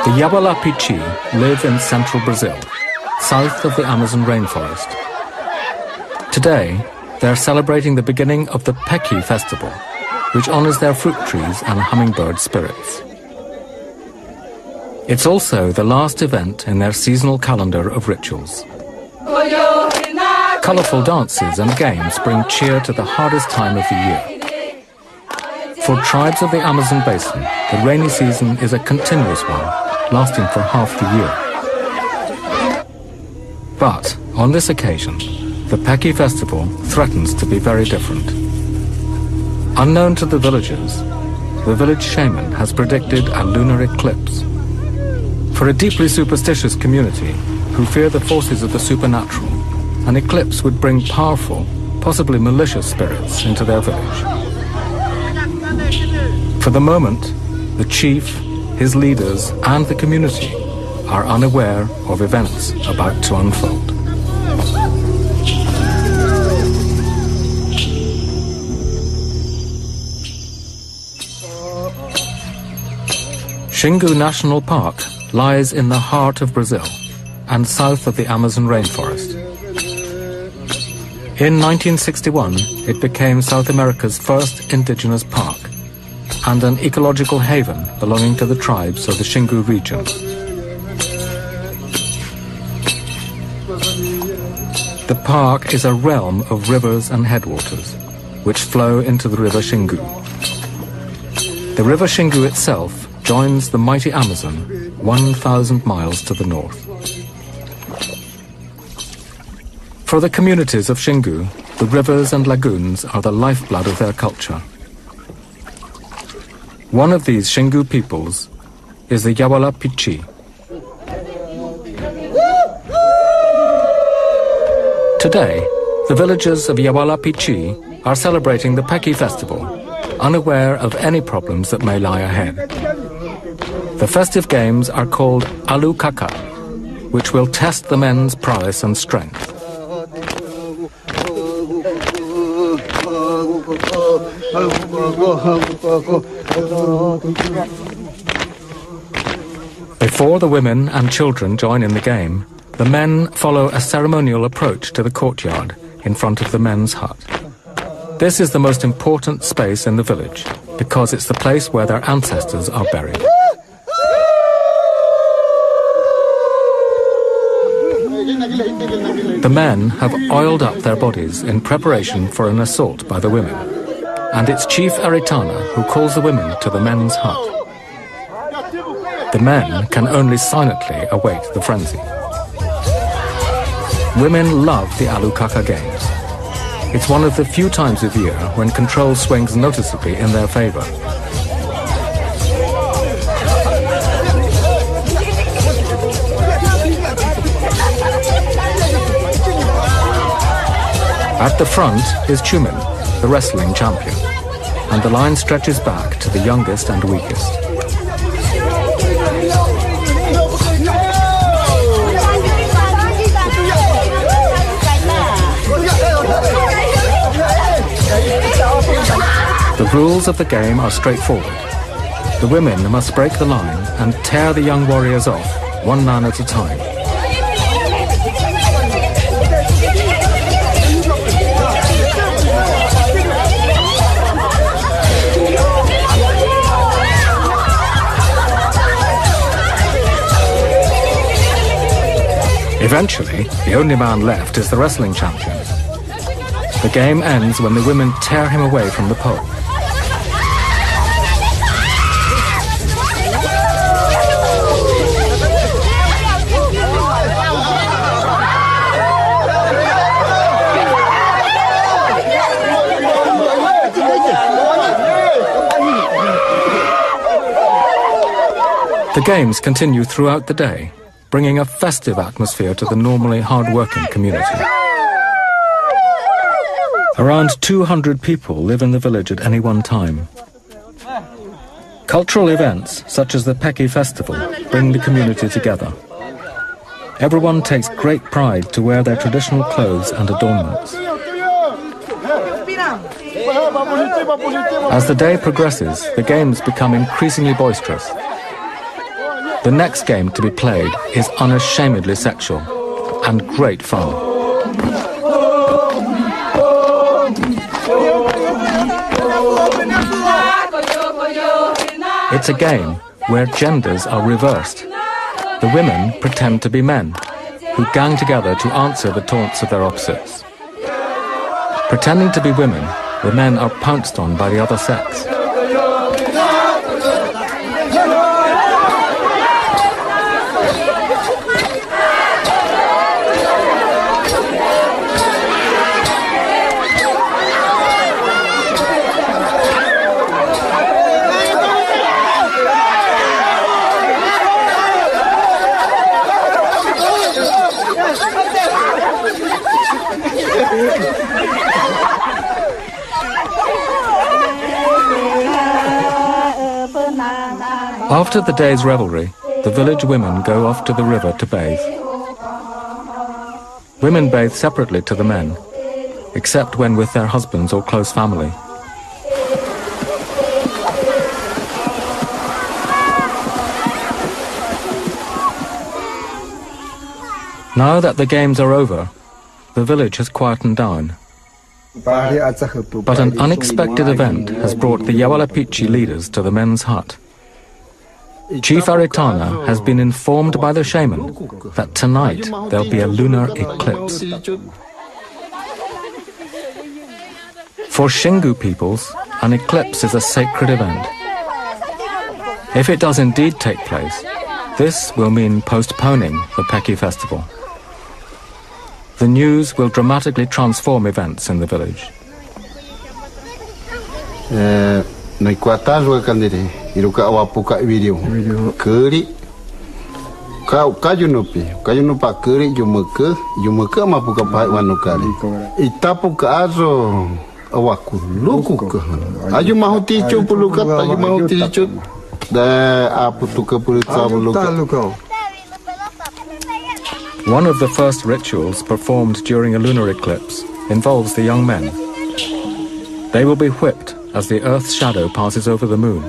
The Yawalapichi live in central Brazil, south of the Amazon rainforest. Today, they are celebrating the beginning of the Peki festival, which honors their fruit trees and hummingbird spirits. It's also the last event in their seasonal calendar of rituals. Colorful dances and games bring cheer to the hardest time of the year. For tribes of the Amazon basin, the rainy season is a continuous one, lasting for half the year. But on this occasion, the Peki festival threatens to be very different. Unknown to the villagers, the village shaman has predicted a lunar eclipse. For a deeply superstitious community who fear the forces of the supernatural, an eclipse would bring powerful, possibly malicious spirits into their village. For the moment, the chief, his leaders, and the community are unaware of events about to unfold. Xingu National Park lies in the heart of Brazil and south of the Amazon rainforest. In 1961, it became South America's first indigenous park and an ecological haven belonging to the tribes of the Xingu region. The park is a realm of rivers and headwaters, which flow into the river Xingu. The river Xingu itself joins the mighty Amazon 1,000 miles to the north. For the communities of Xingu, the rivers and lagoons are the lifeblood of their culture. One of these Xingu peoples is the Yawalapichi. Today, the villagers of Yawalapichi are celebrating the Peki festival, unaware of any problems that may lie ahead. The festive games are called Alu Kaka, which will test the men's prowess and strength. Before the women and children join in the game, the men follow a ceremonial approach to the courtyard in front of the men's hut. This is the most important space in the village because it's the place where their ancestors are buried. The men have oiled up their bodies in preparation for an assault by the women, and it's Chief Eritana who calls the women to the men's hut. The men can only silently await the frenzy. Women love the Alukaka games. It's one of the few times of year when control swings noticeably in their favor. At the front is Chumin, the wrestling champion, and the line stretches back to the youngest and weakest. The rules of the game are straightforward. The women must break the line and tear the young warriors off, one man at a time. Eventually, the only man left is the wrestling champion. The game ends when the women tear him away from the pole. The games continue throughout the day, bringing a festive atmosphere to the normally hard-working community. Around 200 people live in the village at any one time. Cultural events, such as the Peki festival, bring the community together. Everyone takes great pride to wear their traditional clothes and adornments. As the day progresses, the games become increasingly boisterous. The next game to be played is unashamedly sexual and great fun. It's a game where genders are reversed. The women pretend to be men, who gang together to answer the taunts of their opposites. Pretending to be women, the men are pounced on by the other sex. After the day's revelry, the village women go off to the river to bathe. Women bathe separately to the men, except when with their husbands or close family. Now that the games are over, the village has quietened down. But an unexpected event has brought the Yawalapichi leaders to the men's hut. Chief Aritana has been informed by the shaman that tonight there'll be a lunar eclipse. For Shingu peoples, an eclipse is a sacred event. If it does indeed take place, this will mean postponing the Peki festival. The news will dramatically transform events in the village. Noi quatazua candere iruka awapuka video keri ka yunupa keri yumuka mapuka pai wanukari itapu ka azo awaku luku aju mahuti chupuluka aju mahuti chup da aputuka pulitsa. One of the first rituals performed during a lunar eclipse involves the young men. They will be whipped as the Earth's shadow passes over the moon.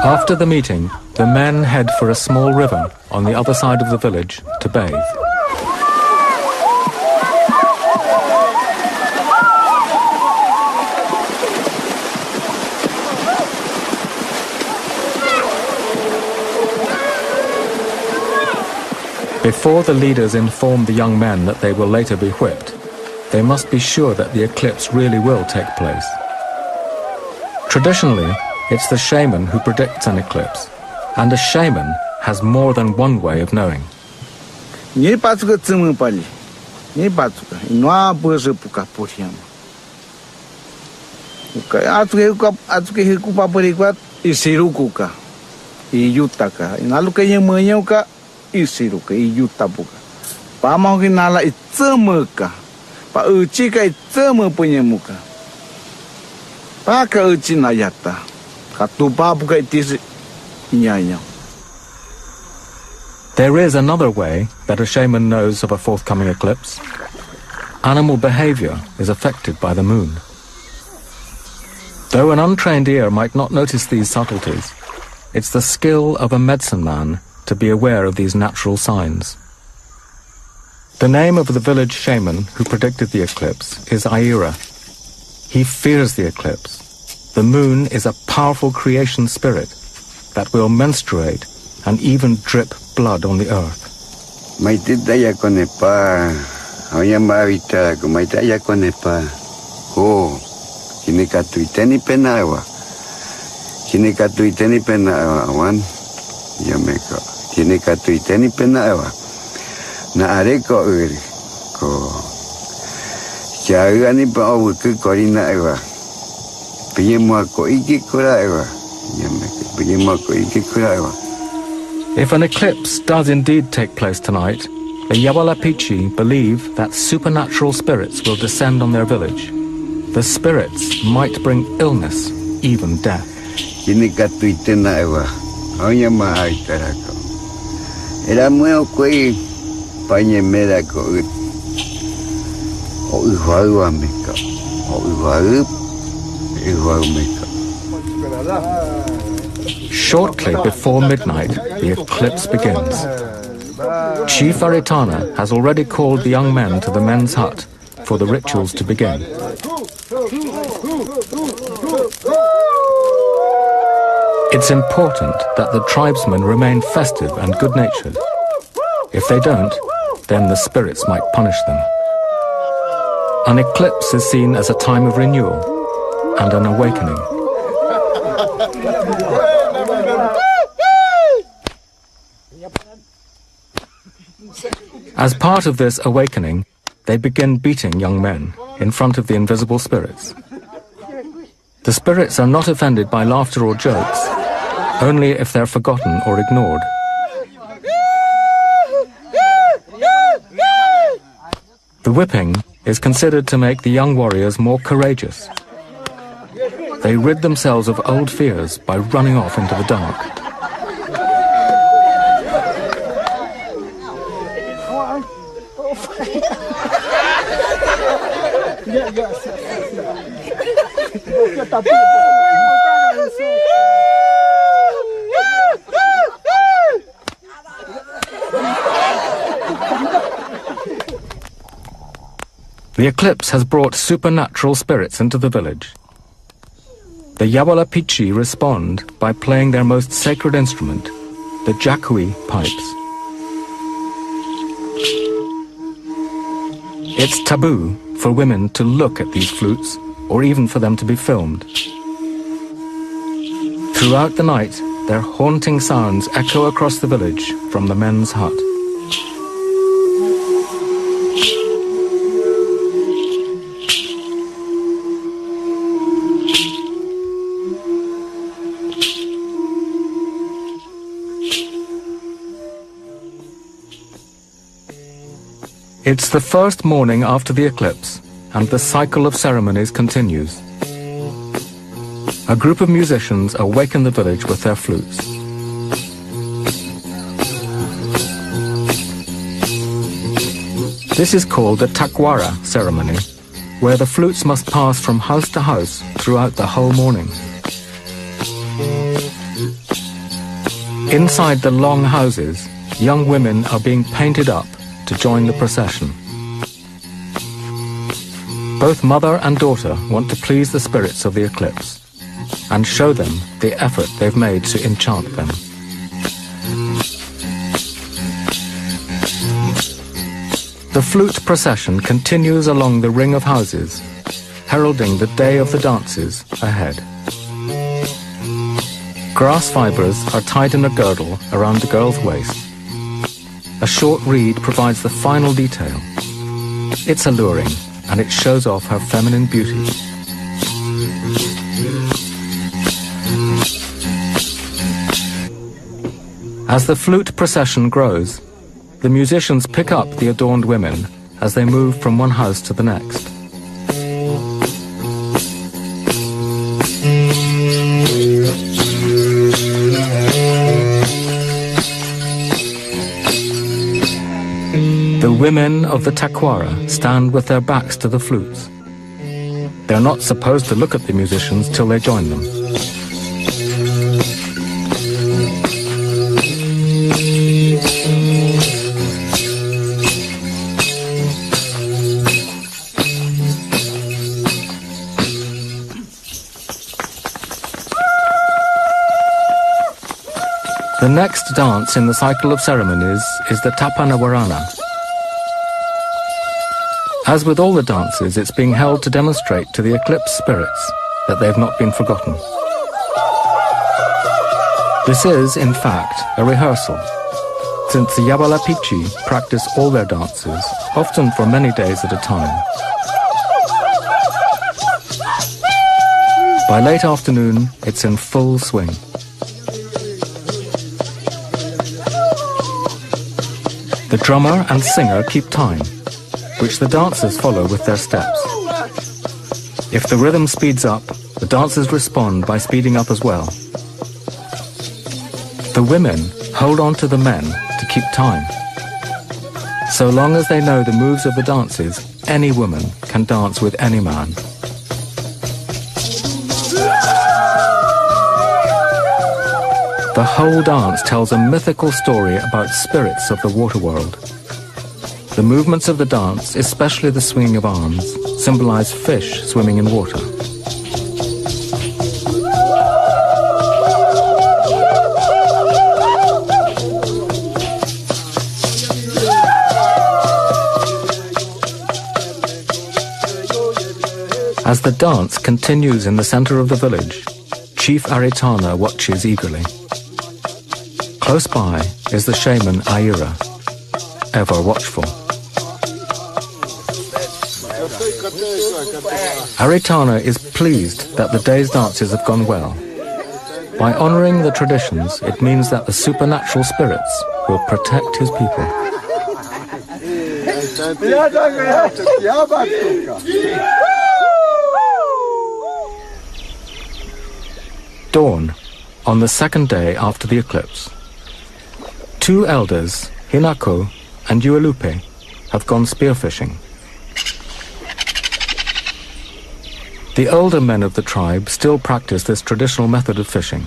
After the meeting, the men head for a small river on the other side of the village to bathe. Before the leaders inform the young men that they will later be whipped, they must be sure that the eclipse really will take place. Traditionally, it's the shaman who predicts an eclipse, and a shaman has more than one way of knowing. Isiruka iyutapuka pamahinala itsemuka pa uchika itsemu punyemuka paka uchina yata katupapuka itisi nyanya. There is another way that a shaman knows of a forthcoming eclipse. Animal behavior is affected by the moon. Though an untrained ear might not notice these subtleties, it's the skill of a medicine man to be aware of these natural signs. The name of the village shaman who predicted the eclipse is Aira. He fears the eclipse. The moon is a powerful creation spirit that will menstruate and even drip blood on the earth. Maititaya konepa, oyamavita kumaitaya konepa. Oh, kinikatuiteni penawa. Kinikatuiteni penawa, wan. Yameka. Tiene katuiteni penawa na areko uri ko chagani pa obuku korina ewa piyemo ko iki kura ewa yameke piyemo ko iki kura ewa. If an eclipse does indeed take place tonight, the Yawalapichi believe that supernatural spirits will descend on their village. The spirits might bring illness, even death. Tiene katuitena ewa oyama aitarako Era mua quay pañe mera ko o uhuau meka o uhuau meka. Shortly before midnight, the eclipse begins. Chief Aritana has already called the young men to the men's hut for the rituals to begin. It's important that the tribesmen remain festive and good-natured. If they don't, then the spirits might punish them. An eclipse is seen as a time of renewal and an awakening. As part of this awakening, they begin beating young men in front of the invisible spirits. The spirits are not offended by laughter or jokes, only if they're forgotten or ignored. The whipping is considered to make the young warriors more courageous. They rid themselves of old fears by running off into the dark. The eclipse has brought supernatural spirits into the village. The Yawala Pichi respond by playing their most sacred instrument, the Jakui pipes. It's taboo for women to look at these flutes, or even for them to be filmed. Throughout the night, their haunting sounds echo across the village from the men's hut. It's the first morning after the eclipse, and the cycle of ceremonies continues. A group of musicians awaken the village with their flutes. This is called the takwara ceremony, where the flutes must pass from house to house throughout the whole morning. Inside the long houses, young women are being painted up to join the procession. Both mother and daughter want to please the spirits of the eclipse and show them the effort they've made to enchant them. The flute procession continues along the ring of houses, heralding the day of the dances ahead. Grass fibers are tied in a girdle around the girl's waist. A short reed provides the final detail. It's alluring, and it shows off her feminine beauty. As the flute procession grows, the musicians pick up the adorned women as they move from one house to the next. The women of the takwara stand with their backs to the flutes. They're not supposed to look at the musicians till they join them. The next dance in the cycle of ceremonies is the Tapanawarana. As with all the dances, it's being held to demonstrate to the eclipse spirits that they've not been forgotten. This is, in fact, a rehearsal, since the Yawala Pichi practice all their dances, often for many days at a time. By late afternoon, it's in full swing. The drummer and singer keep time, which the dancers follow with their steps. If the rhythm speeds up, the dancers respond by speeding up as well. The women hold on to the men to keep time. So long as they know the moves of the dances, any woman can dance with any man. The whole dance tells a mythical story about spirits of the water world. The movements of the dance, especially the swinging of arms, symbolize fish swimming in water. As the dance continues in the center of the village, Chief Aritana watches eagerly. Close by is the shaman Aira, ever watchful. Aritana is pleased that the day's dances have gone well. By honoring the traditions, it means that the supernatural spirits will protect his people. Dawn, on the second day after the eclipse. Two elders, Hinako and Uelupe, have gone spearfishing. The older men of the tribe still practice this traditional method of fishing,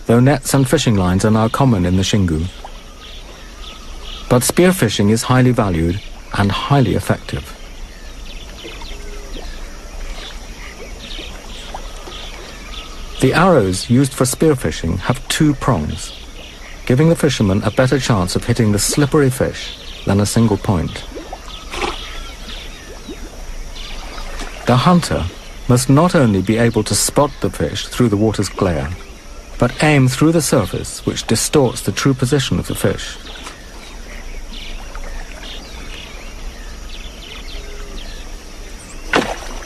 though nets and fishing lines are now common in the Xingu. But spearfishing is highly valued and highly effective. The arrows used for spearfishing have two prongs, giving the fisherman a better chance of hitting the slippery fish than a single point. The hunter must not only be able to spot the fish through the water's glare, but aim through the surface, which distorts the true position of the fish.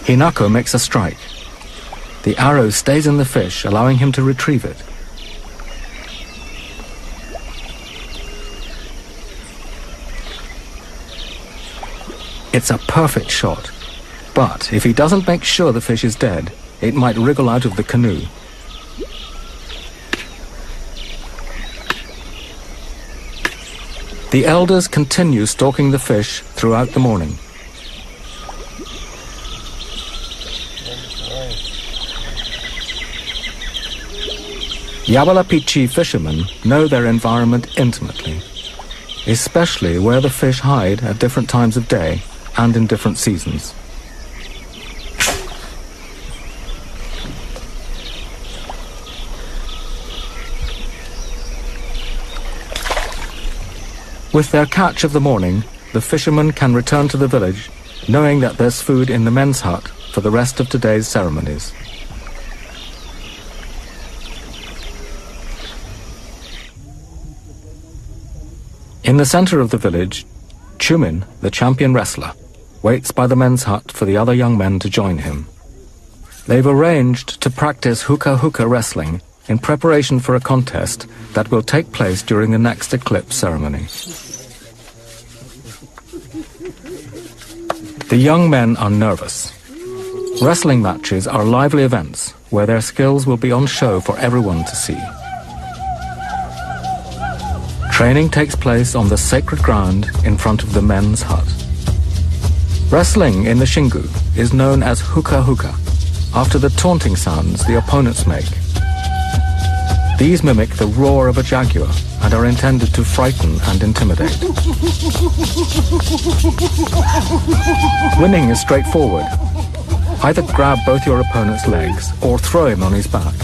Hinako makes a strike. The arrow stays in the fish, allowing him to retrieve it. It's a perfect shot, but if he doesn't make sure the fish is dead, it might wriggle out of the canoe. The elders continue stalking the fish throughout the morning. Yawalapichi fishermen know their environment intimately, especially where the fish hide at different times of day and in different seasons. With their catch of the morning, the fishermen can return to the village, knowing that there's food in the men's hut for the rest of today's ceremonies. In the center of the village, Chumin, the champion wrestler, waits by the men's hut for the other young men to join him. They've arranged to practice hookah wrestling in preparation for a contest that will take place during the next eclipse ceremony. The young men are nervous. Wrestling matches are lively events where their skills will be on show for everyone to see. Training takes place on the sacred ground in front of the men's hut. Wrestling in the Xingu is known as hookah, after the taunting sounds the opponents make. These mimic the roar of a jaguar and are intended to frighten and intimidate. Winning is straightforward. Either grab both your opponent's legs or throw him on his back.